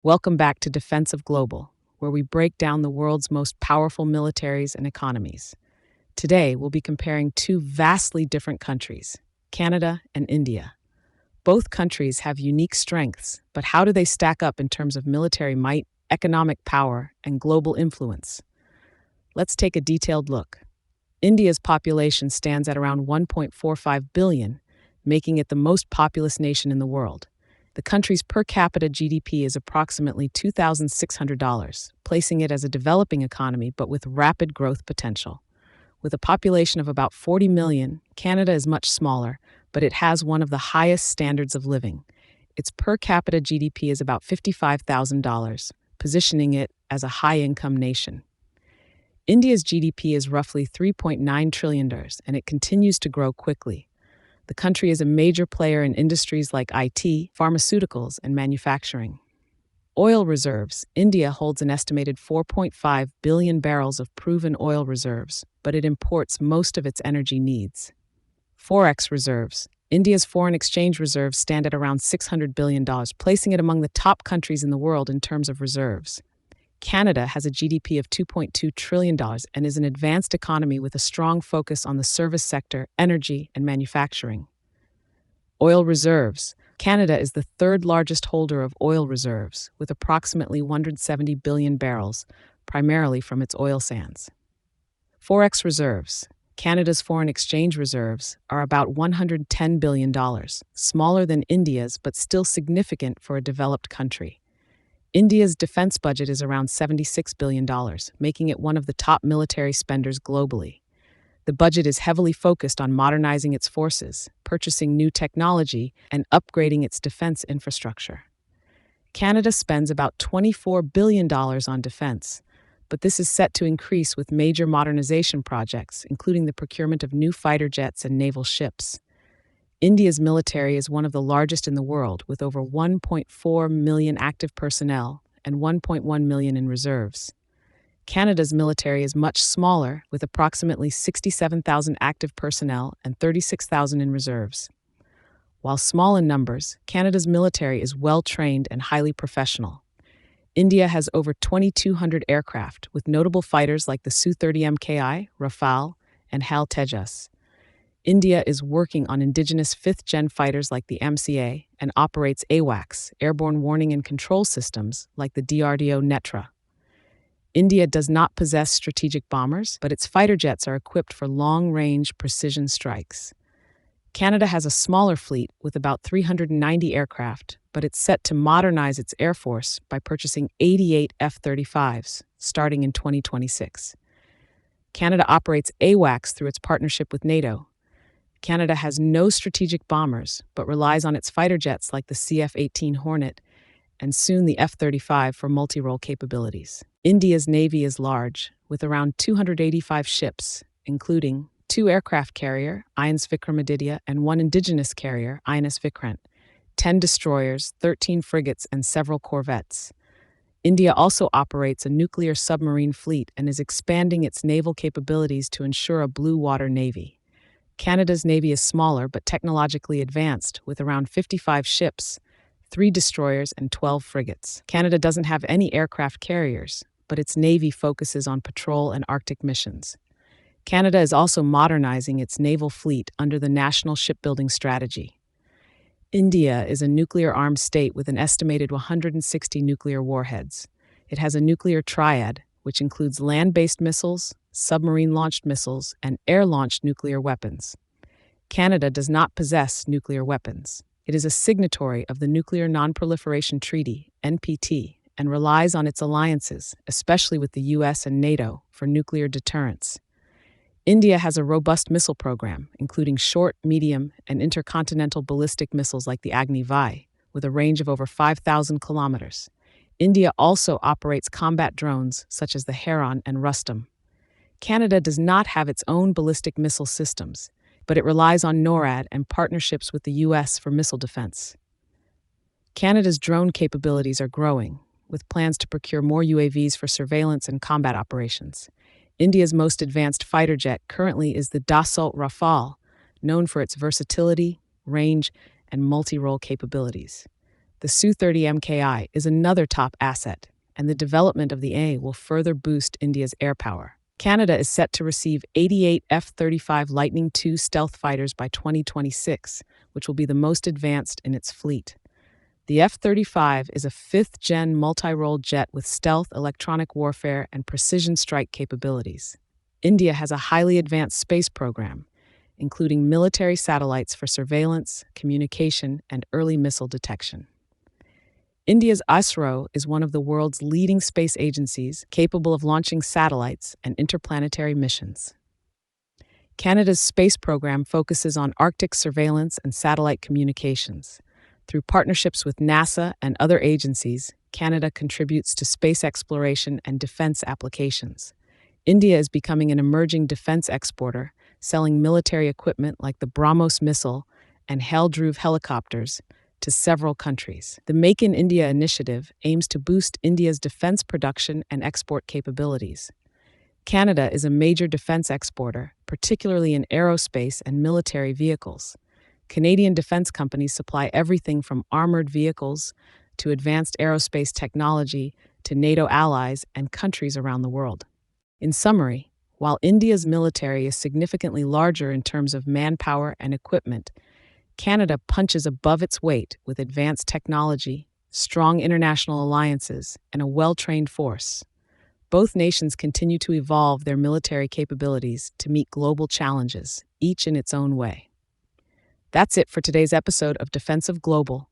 Welcome back to Defense of Global, where we break down the world's most powerful militaries and economies. Today, we'll be comparing two vastly different countries, Canada and India. Both countries have unique strengths, but how do they stack up in terms of military might, economic power, and global influence? Let's take a detailed look. India's population stands at around 1.45 billion, making it the most populous nation in the world. The country's per capita GDP is approximately $2,600, placing it as a developing economy but with rapid growth potential. With a population of about 40 million, Canada is much smaller, but it has one of the highest standards of living. Its per capita GDP is about $55,000, positioning it as a high-income nation. India's GDP is roughly $3.9 trillion, and it continues to grow quickly. The country is a major player in industries like IT, pharmaceuticals, and manufacturing. Oil reserves. India holds an estimated 4.5 billion barrels of proven oil reserves, but it imports most of its energy needs. Forex reserves. India's foreign exchange reserves stand at around $600 billion, placing it among the top countries in the world in terms of reserves. Canada has a GDP of $2.2 trillion and is an advanced economy with a strong focus on the service sector, energy, and manufacturing. Oil reserves. Canada is the third largest holder of oil reserves, with approximately 170 billion barrels, primarily from its oil sands. Forex reserves. Canada's foreign exchange reserves are about $110 billion, smaller than India's but still significant for a developed country. India's defense budget is around $76 billion, making it one of the top military spenders globally. The budget is heavily focused on modernizing its forces, purchasing new technology, and upgrading its defense infrastructure. Canada spends about $24 billion on defense, but this is set to increase with major modernization projects, including the procurement of new fighter jets and naval ships. India's military is one of the largest in the world, with over 1.4 million active personnel and 1.1 million in reserves. Canada's military is much smaller, with approximately 67,000 active personnel and 36,000 in reserves. While small in numbers, Canada's military is well-trained and highly professional. India has over 2,200 aircraft, with notable fighters like the Su-30 MKI, Rafale, and HAL Tejas. India is working on indigenous fifth-gen fighters like the MCA and operates AWACS, airborne warning and control systems, like the DRDO Netra. India does not possess strategic bombers, but its fighter jets are equipped for long-range precision strikes. Canada has a smaller fleet with about 390 aircraft, but it's set to modernize its air force by purchasing 88 F-35s, starting in 2026. Canada operates AWACS through its partnership with NATO. Canada has no strategic bombers, but relies on its fighter jets like the CF-18 Hornet and soon the F-35 for multi-role capabilities. India's navy is large, with around 285 ships, including 2 aircraft carrier, INS Vikramaditya, and 1 indigenous carrier, INS Vikrant, 10 destroyers, 13 frigates, and several corvettes. India also operates a nuclear submarine fleet and is expanding its naval capabilities to ensure a blue water navy. Canada's navy is smaller but technologically advanced, with around 55 ships, 3 destroyers, and 12 frigates. Canada doesn't have any aircraft carriers, but its navy focuses on patrol and Arctic missions. Canada is also modernizing its naval fleet under the National Shipbuilding Strategy. India is a nuclear-armed state with an estimated 160 nuclear warheads. It has a nuclear triad, which includes land-based missiles, submarine-launched missiles, and air-launched nuclear weapons. Canada does not possess nuclear weapons. It is a signatory of the Nuclear Non-Proliferation Treaty, NPT, and relies on its alliances, especially with the US and NATO, for nuclear deterrence. India has a robust missile program, including short, medium, and intercontinental ballistic missiles like the Agni-Vi, with a range of over 5,000 kilometers. India also operates combat drones such as the Heron and Rustam. Canada does not have its own ballistic missile systems, but it relies on NORAD and partnerships with the US for missile defense. Canada's drone capabilities are growing, with plans to procure more UAVs for surveillance and combat operations. India's most advanced fighter jet currently is the Dassault Rafale, known for its versatility, range, and multi-role capabilities. The Su-30 MKI is another top asset, and the development of the A will further boost India's air power. Canada is set to receive 88 F-35 Lightning II stealth fighters by 2026, which will be the most advanced in its fleet. The F-35 is a fifth-gen multi-role jet with stealth, electronic warfare, and precision strike capabilities. India has a highly advanced space program, including military satellites for surveillance, communication, and early missile detection. India's ISRO is one of the world's leading space agencies capable of launching satellites and interplanetary missions. Canada's space program focuses on Arctic surveillance and satellite communications. Through partnerships with NASA and other agencies, Canada contributes to space exploration and defense applications. India is becoming an emerging defense exporter, selling military equipment like the BrahMos missile and Hale-Dhruv helicopters to several countries. The Make in India initiative aims to boost India's defense production and export capabilities. Canada is a major defense exporter, particularly in aerospace and military vehicles. Canadian defense companies supply everything from armored vehicles to advanced aerospace technology to NATO allies and countries around the world. In summary, while India's military is significantly larger in terms of manpower and equipment, Canada punches above its weight with advanced technology, strong international alliances, and a well-trained force. Both nations continue to evolve their military capabilities to meet global challenges, each in its own way. That's it for today's episode of Defensive Global.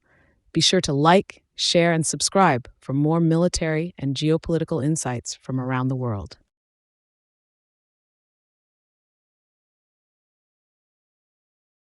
Be sure to like, share, and subscribe for more military and geopolitical insights from around the world.